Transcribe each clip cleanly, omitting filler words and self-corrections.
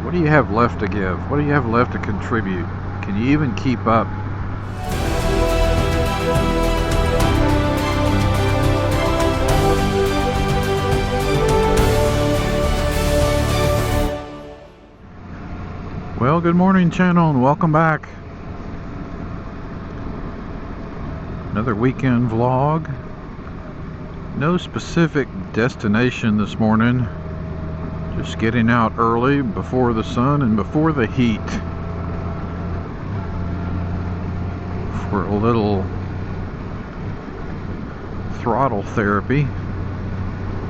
What do you have left to give? What do you have left to contribute? Can you even keep up? Well, good morning, channel, and welcome back. Another weekend vlog. No specific destination this morning. Just getting out early before the sun and before the heat for a little throttle therapy,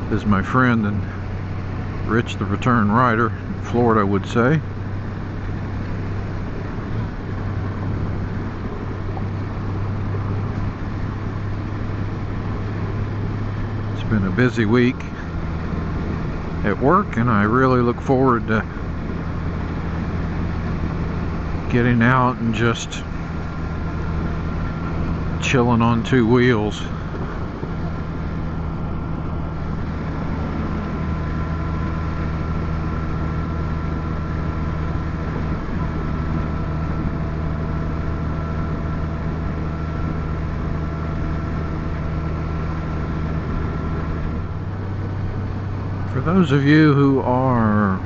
as my friend and Rich the return rider in Florida would say. It's been a busy week at work, and I really look forward to getting out and just chilling on two wheels. For those of you who are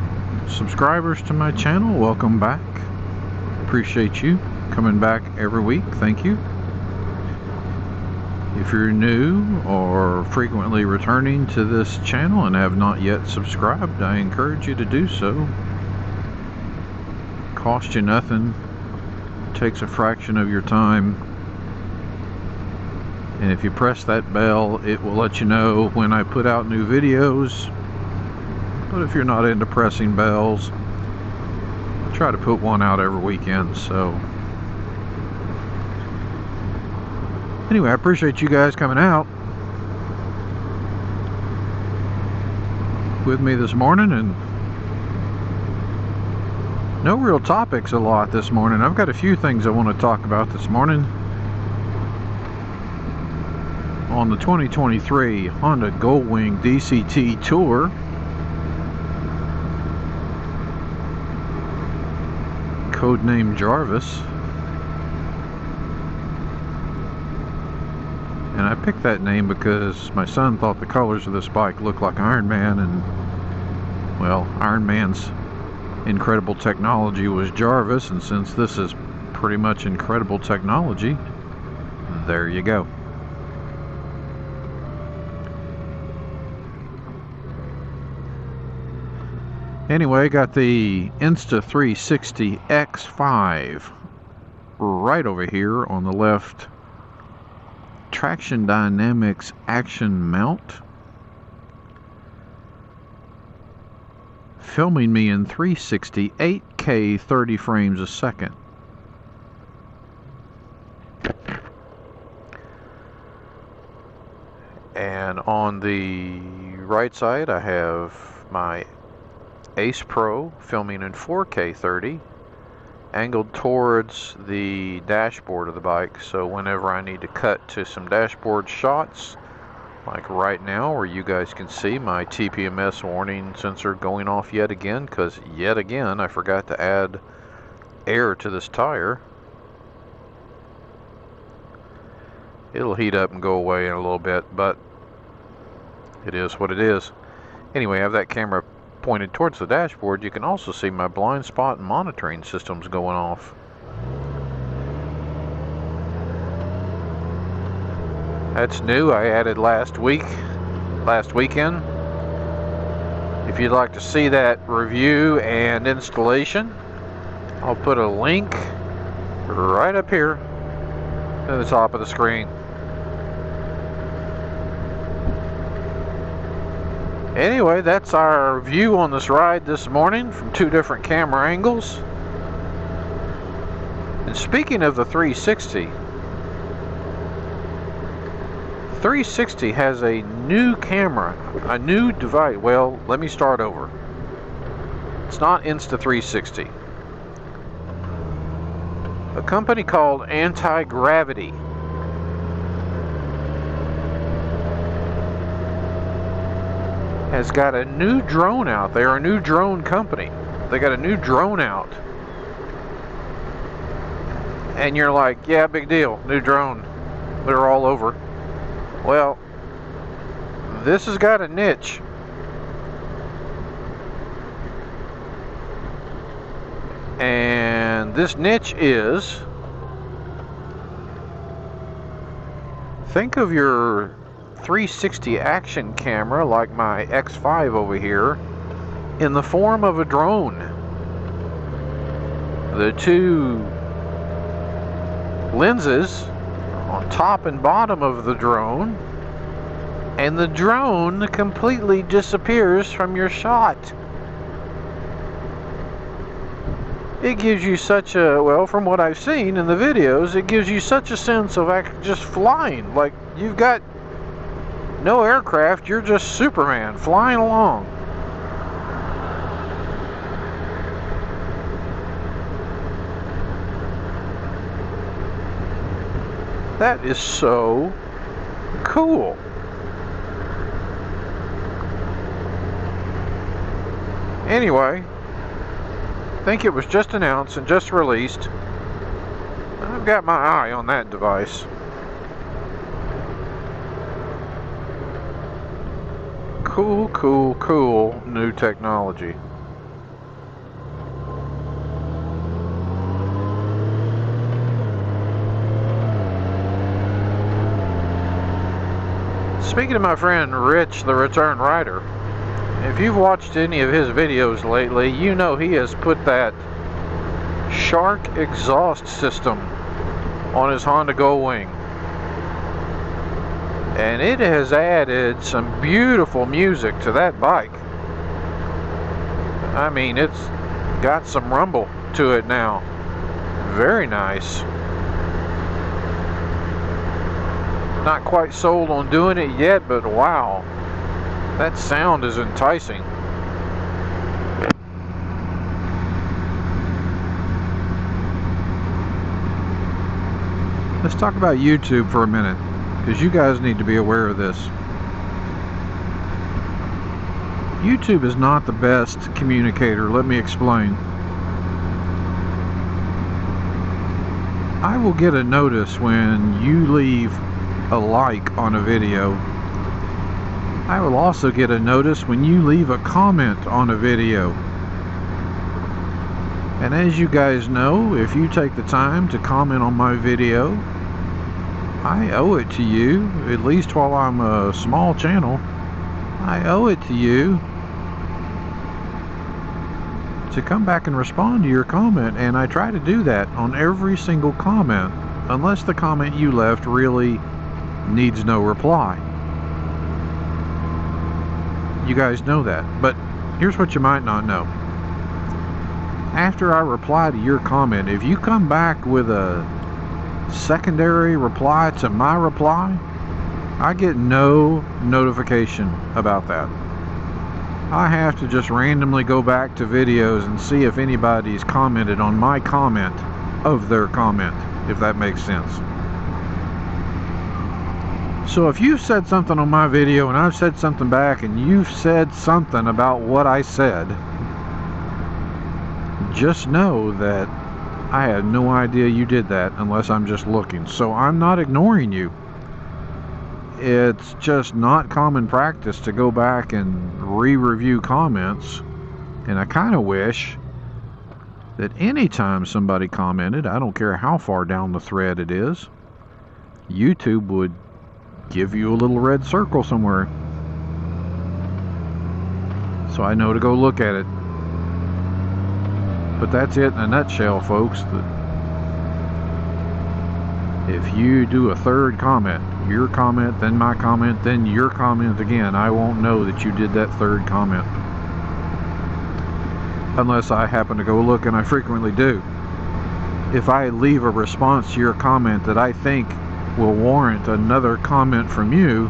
subscribers to my channel, welcome back. Appreciate you coming back every week. Thank you. If you're new or frequently returning to this channel and have not yet subscribed, I encourage you to do so. Cost you nothing. Takes a fraction of your time. And if you press that bell, it will let you know when I put out new videos. But if you're not into pressing bells, I try to put one out every weekend. So anyway, I appreciate you guys coming out with me this morning. And no real topics a lot this morning. I've got a few things I want to talk about this morning. On the 2023 Honda Goldwing DCT Tour, codename Jarvis, and I picked that name because my son thought the colors of this bike looked like Iron Man, and well, Iron Man's incredible technology was Jarvis, and since this is pretty much incredible technology, there you go. Anyway, got the Insta360 X5 right over here on the left. Traxxion Dynamics Action Mount. Filming me in 360 8K 30 frames a second. And on the right side I have my Ace Pro filming in 4K 30, angled towards the dashboard of the bike, so whenever I need to cut to some dashboard shots, like right now where you guys can see my TPMS warning sensor going off yet again, because yet again I forgot to add air to this tire. It'll heat up and go away in a little bit, but it is what it is. Anyway, I have that camera pointed towards the dashboard. You can also see my blind spot and monitoring systems going off. That's new. I added last weekend. If you'd like to see that review and installation, I'll put a link right up here at the top of the screen. Anyway, that's our view on this ride this morning from two different camera angles. And speaking of the 360, 360 has a new camera, a new device. Well, let me start over. It's not Insta360. A company called AntiGravity has got a new drone out there, a new drone company. They got a new drone out. And you're like, yeah, big deal, new drone. They're all over. Well, this has got a niche. And this niche is, think of your 360 action camera like my X5 over here in the form of a drone. The two lenses on top and bottom of the drone, and the drone completely disappears from your shot. It gives you such a, well, from what I've seen in the videos, it gives you such a sense of just flying. Like you've got no aircraft, you're just Superman flying along. That is so cool. Anyway, I think it was just announced and just released. I've got my eye on that device. Cool, cool, cool new technology. Speaking of my friend Rich, the Return Rider, if you've watched any of his videos lately, you know he has put that Shark exhaust system on his Honda Goldwing. And it has added some beautiful music to that bike. I mean, it's got some rumble to it now. Very nice. Not quite sold on doing it yet, but wow, that sound is enticing. Let's talk about YouTube for a minute, because you guys need to be aware of this. YouTube is not the best communicator. Let me explain. I will get a notice when you leave a like on a video. I will also get a notice when you leave a comment on a video. And as you guys know, if you take the time to comment on my video, I owe it to you, at least while I'm a small channel, I owe it to you to come back and respond to your comment. And I try to do that on every single comment, unless the comment you left really needs no reply. You guys know that, but here's what you might not know. After I reply to your comment, if you come back with a secondary reply to my reply, I get no notification about that. I have to just randomly go back to videos and see if anybody's commented on my comment of their comment, if that makes sense. So if you've said something on my video and I've said something back and you've said something about what I said, just know that I had no idea you did that unless I'm just looking. So I'm not ignoring you. It's just not common practice to go back and re-review comments. And I kind of wish that anytime somebody commented, I don't care how far down the thread it is, YouTube would give you a little red circle somewhere, so I know to go look at it. But that's it in a nutshell, folks. If you do a third comment, your comment, then my comment, then your comment again, I won't know that you did that third comment, unless I happen to go look, and I frequently do. If I leave a response to your comment that I think will warrant another comment from you,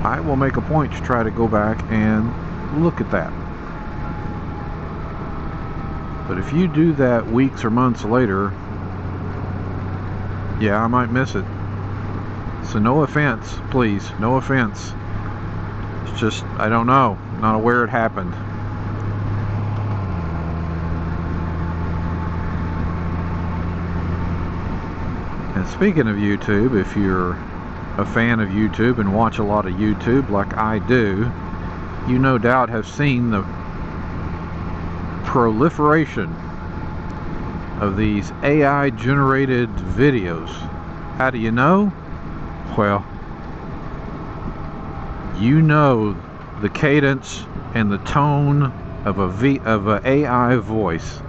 I will make a point to try to go back and look at that. But if you do that weeks or months later, yeah, I might miss it. So no offense, please, no offense. It's just, I don't know, not aware it happened. And speaking of YouTube, if you're a fan of YouTube and watch a lot of YouTube like I do, you no doubt have seen the proliferation of these AI generated videos. How do you know? Well, you know the cadence and the tone of a AI voice.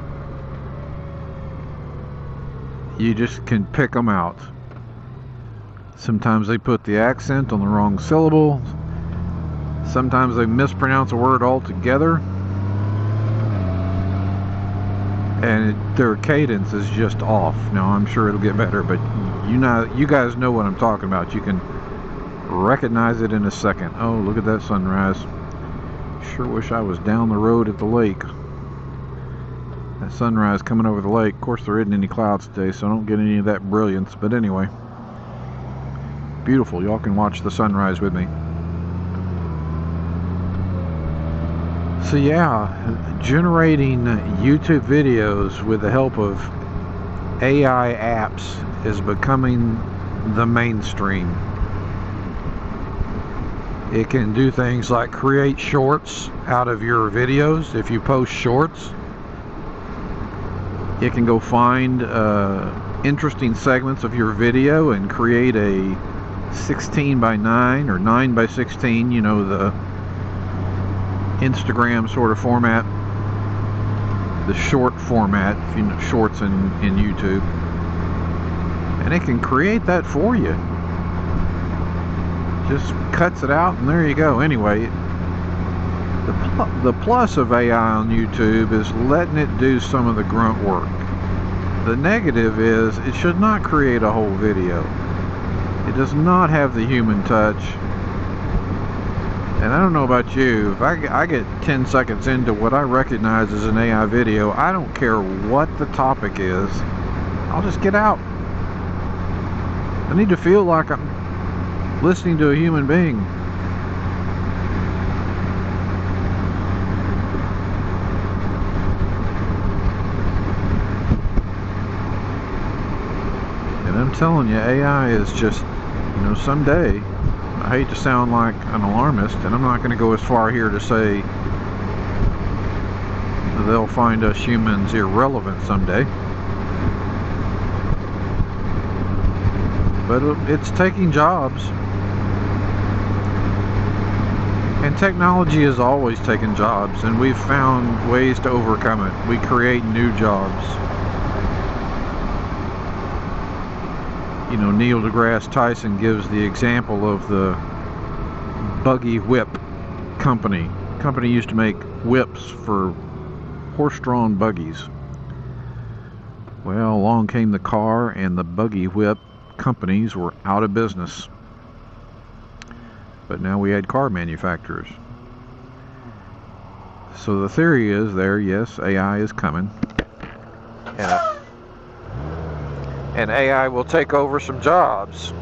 You just can pick them out. Sometimes they put the accent on the wrong syllable. Sometimes they mispronounce a word altogether. And their cadence is just off. Now, I'm sure it'll get better, but you guys know what I'm talking about. You can recognize it in a second. Oh, look at that sunrise. Sure wish I was down the road at the lake. That sunrise coming over the lake. Of course, there isn't any clouds today, so I don't get any of that brilliance. But anyway, beautiful. Y'all can watch the sunrise with me. So yeah, generating YouTube videos with the help of AI apps is becoming the mainstream. It can do things like create shorts out of your videos. If you post shorts, it can go find interesting segments of your video and create a 16:9 or 9:16, you know, the Instagram sort of format, the short format, you know, shorts in YouTube, and it can create that for you. Just cuts it out and there you go. Anyway, the plus of AI on YouTube is letting it do some of the grunt work. The negative is it should not create a whole video. It does not have the human touch. And I don't know about you, if I get 10 seconds into what I recognize as an AI video, I don't care what the topic is, I'll just get out. I need to feel like I'm listening to a human being. And I'm telling you, AI is just, you know, someday, I hate to sound like an alarmist, and I'm not going to go as far here to say they'll find us humans irrelevant someday. But it's taking jobs. And technology is always taking jobs, and we've found ways to overcome it. We create new jobs. You know, Neil deGrasse Tyson gives the example of the Buggy Whip company. The company used to make whips for horse-drawn buggies. Well, along came the car, and the Buggy Whip companies were out of business. But now we had car manufacturers. So the theory is there, yes, AI is coming. And AI will take over some jobs.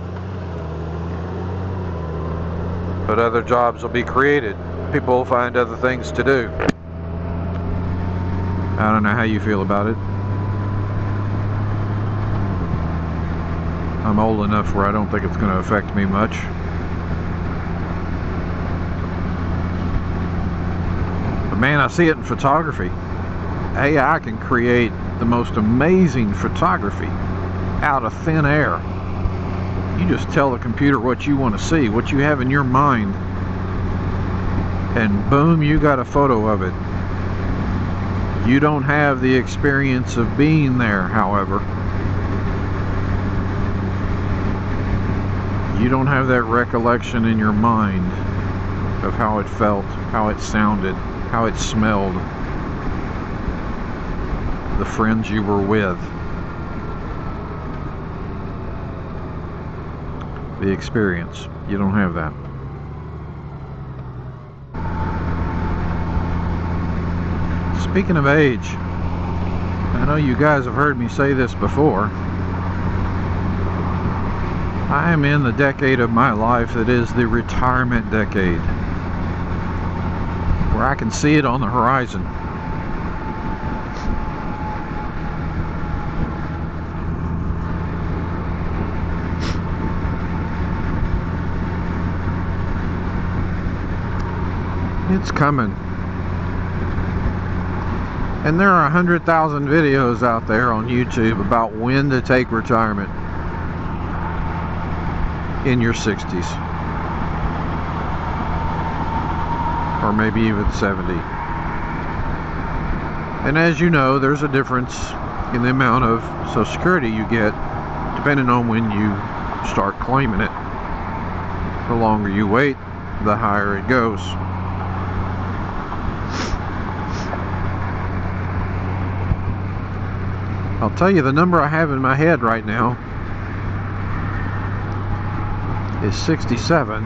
But other jobs will be created. People will find other things to do. I don't know how you feel about it. I'm old enough where I don't think it's going to affect me much. But man, I see it in photography. AI can create the most amazing photography out of thin air. You just tell the computer what you want to see, what you have in your mind, and boom, you got a photo of it. You don't have the experience of being there, however. You don't have that recollection in your mind of how it felt, how it sounded, how it smelled, the friends you were with. The experience. You don't have that. Speaking of age, I know you guys have heard me say this before. I am in the decade of my life that is the retirement decade, where I can see it on the horizon. It's coming. And there are 100,000 videos out there on YouTube about when to take retirement in your 60s. Or maybe even 70. And as you know, there's a difference in the amount of Social Security you get depending on when you start claiming it. The longer you wait, the higher it goes. I'll tell you, the number I have in my head right now is 67.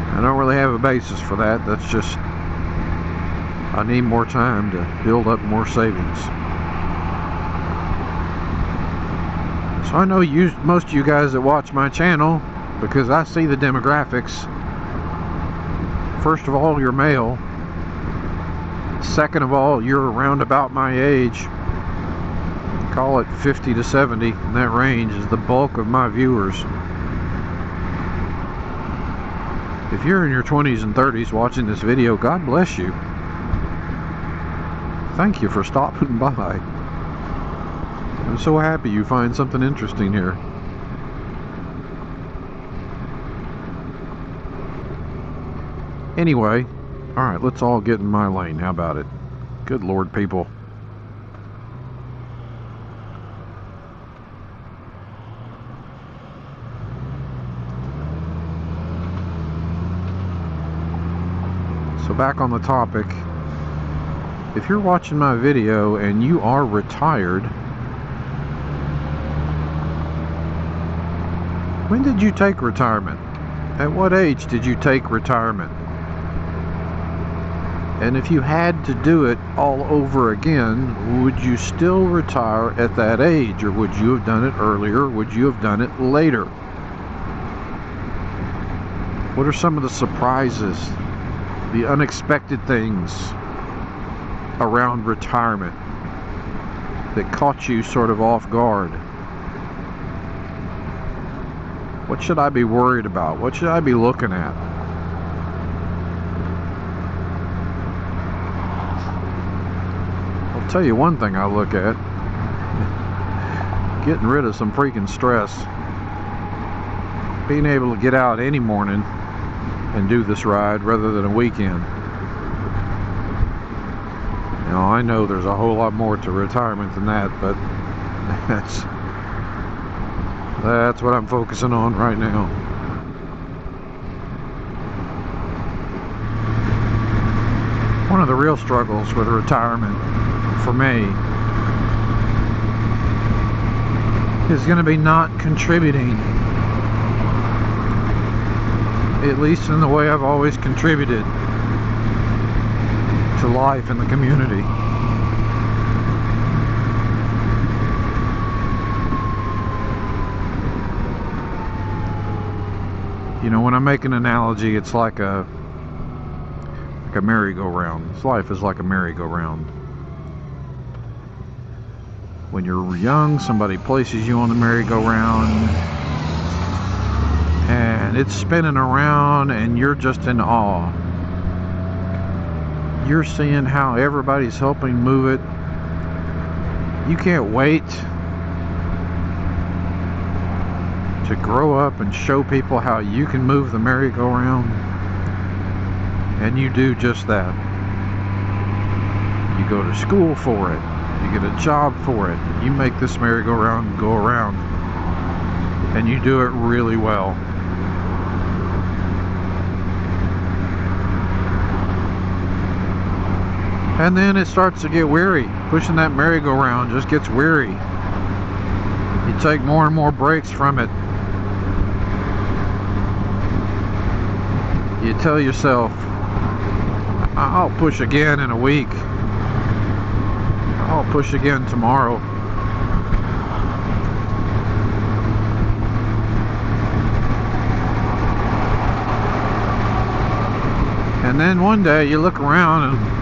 I don't really have a basis for that. That's just, I need more time to build up more savings. So I know most of you guys that watch my channel, because I see the demographics. First of all, you're male. Second of all, you're around about my age. Call it 50 to 70. In that range is the bulk of my viewers. If you're in your 20s and 30s watching this video, God bless you. Thank you for stopping by. I'm so happy you find something interesting here. Anyway, alright, let's all get in my lane. How about it? Good Lord, people. So back on the topic, if you're watching my video and you are retired, when did you take retirement? At what age did you take retirement? And if you had to do it all over again, would you still retire at that age? Or would you have done it earlier? Would you have done it later? What are some of the surprises, the unexpected things around retirement that caught you sort of off guard? What should I be worried about? What should I be looking at? I'll tell you one thing I look at. Getting rid of some freaking stress. Being able to get out any morning and do this ride rather than a weekend. Now, I know there's a whole lot more to retirement than that, but that's what I'm focusing on right now. One of the real struggles with retirement for me is going to be not contributing, at least in the way I've always contributed to life in the community. You know, when I make an analogy, it's like a merry-go-round. Life is like a merry-go-round. When you're young, somebody places you on the merry-go-round and it's spinning around and you're just in awe. You're seeing how everybody's helping move it. You can't wait to grow up and show people how you can move the merry-go-round. And you do just that. You go to school for it. You get a job for it. You make this merry-go-round go around. And you do it really well. And then it starts to get weary. Pushing that merry-go-round just gets weary. You take more and more breaks from it. You tell yourself, I'll push again in a week. I'll push again tomorrow. And then one day you look around and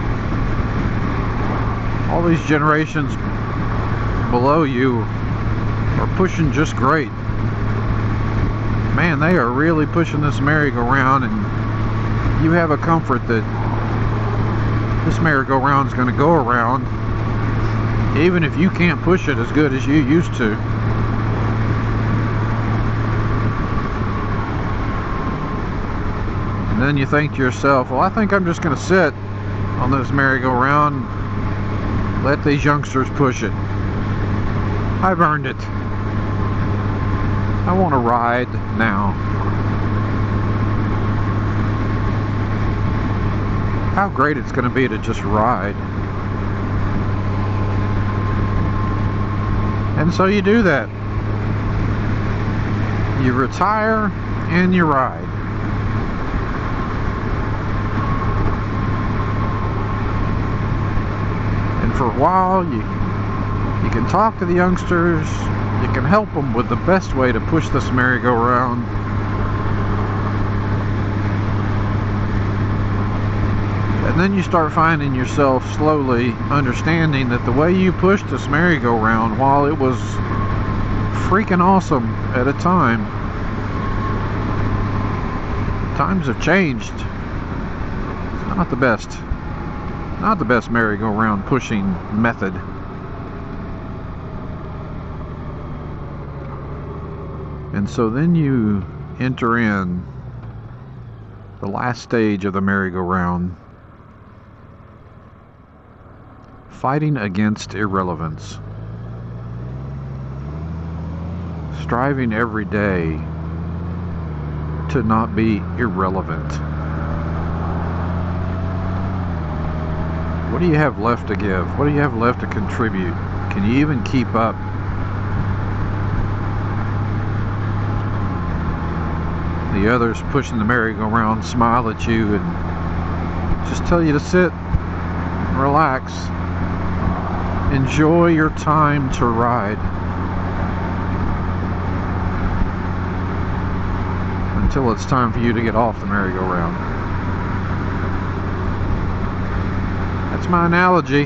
all these generations below you are pushing just great. man, they are really pushing this merry-go-round, and you have a comfort that this merry-go-round is going to go around even if you can't push it as good as you used to. And then you think to yourself, well, I think I'm just going to sit on this merry-go-round, let these youngsters push it. I've earned it. I want to ride now. How great it's going to be to just ride. And so you do that. You retire and you ride. And for a while you can talk to the youngsters, you can help them with the best way to push this merry-go-round. And then you start finding yourself slowly understanding that the way you pushed this merry-go-round, while it was freaking awesome at a time, times have changed. It's not the best merry-go-round pushing method. And so then you enter in the last stage of the merry-go-round, fighting against irrelevance, striving every day to not be irrelevant. What do you have left to give? What do you have left to contribute? Can you even keep up? The others pushing the merry-go-round smile at you and just tell you to sit, relax, enjoy your time to ride until it's time for you to get off the merry-go-round. That's my analogy.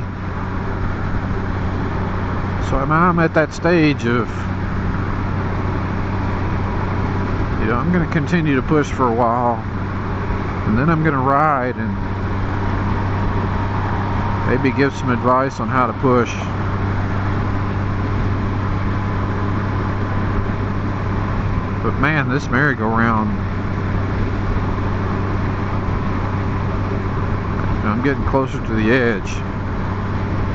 So I'm at that stage of, you know, I'm going to continue to push for a while, and then I'm going to ride and maybe give some advice on how to push. But man, this merry-go-round, I'm getting closer to the edge.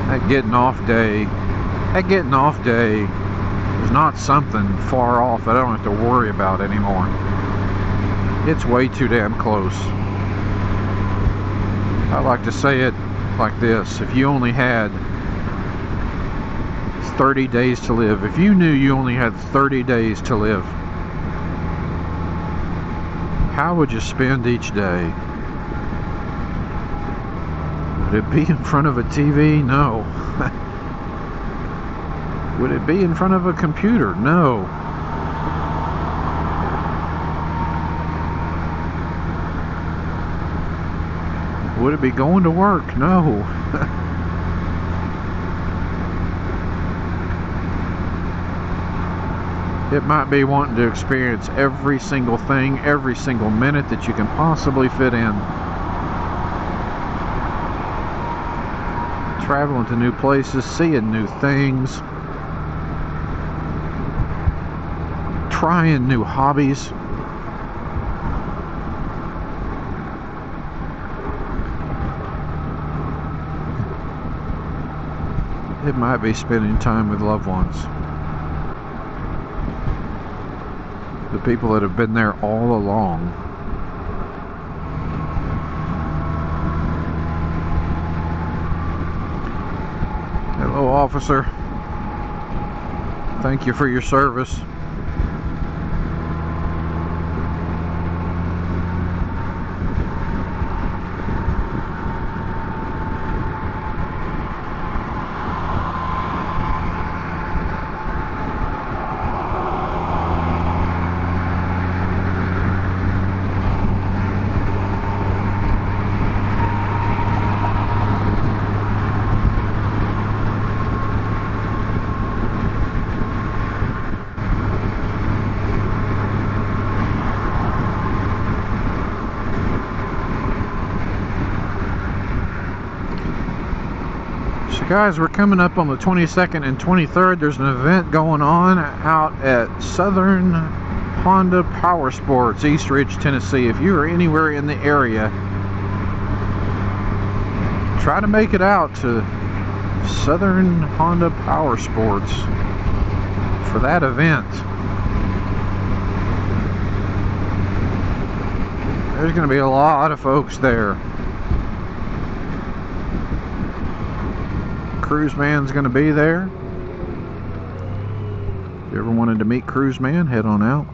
That getting off day is not something far off that I don't have to worry about anymore. It's way too damn close. I like to say it like this: if you only had 30 days to live, if you knew you only had 30 days to live, how would you spend each day? Would it be in front of a TV? No. Would it be in front of a computer? No. Would it be going to work? No. It might be wanting to experience every single thing, every single minute that you can possibly fit in. Traveling to new places, seeing new things, trying new hobbies. It might be spending time with loved ones. The people that have been there all along. Hello, officer. Thank you for your service. So guys, we're coming up on the 22nd and 23rd. There's an event going on out at Southern Honda Power Sports, East Ridge, Tennessee. If you are anywhere in the area, try to make it out to Southern Honda Power Sports for that event. There's going to be a lot of folks there. Cruiseman's going to be there. If you ever wanted to meet Cruiseman, head on out.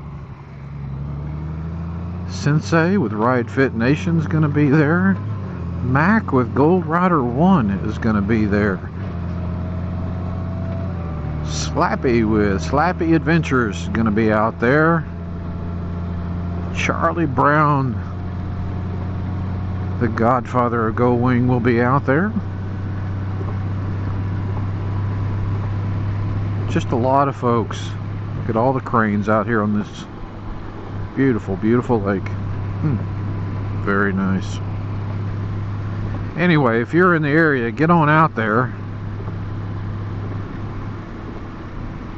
Sensei with Ride Fit Nation's going to be there. Mac with Gold Rider 1 is going to be there. Slappy with Slappy Adventures is going to be out there. Charlie Brown, the Godfather of Goldwing, will be out there. Just a lot of folks. Look at all the cranes out here on this beautiful, beautiful lake. Very nice. Anyway, if you're in the area, get on out there.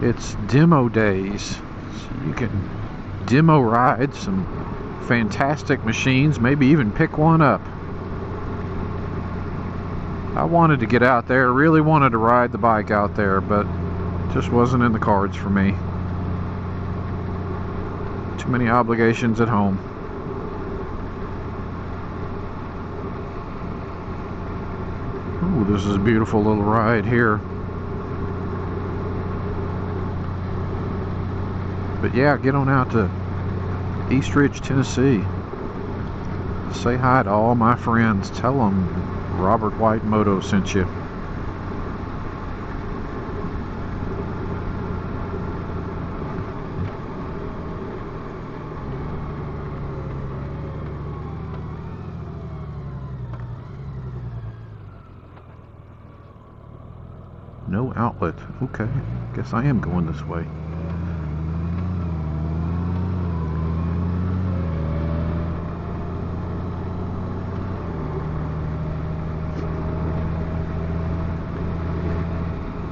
It's demo days, so you can demo ride some fantastic machines, maybe even pick one up. I wanted to get out there, really wanted to ride the bike out there, but just wasn't in the cards for me. Too many obligations at home. Ooh, this is a beautiful little ride here. But yeah, get on out to East Ridge, Tennessee. Say hi to all my friends. Tell them Robert White Moto sent you. No outlet. Okay, guess I am going this way.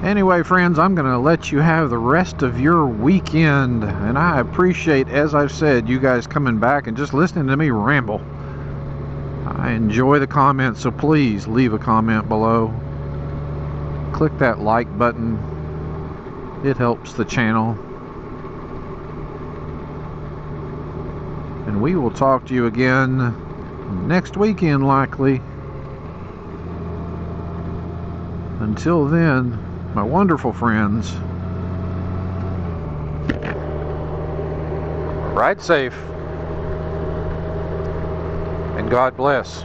Anyway, friends, I'm going to let you have the rest of your weekend, and I appreciate, as I've said, you guys coming back and just listening to me ramble. I enjoy the comments, so please leave a comment below. Click that like button. It helps the channel. And we will talk to you again next weekend, likely. Until then, my wonderful friends, ride safe, and God bless.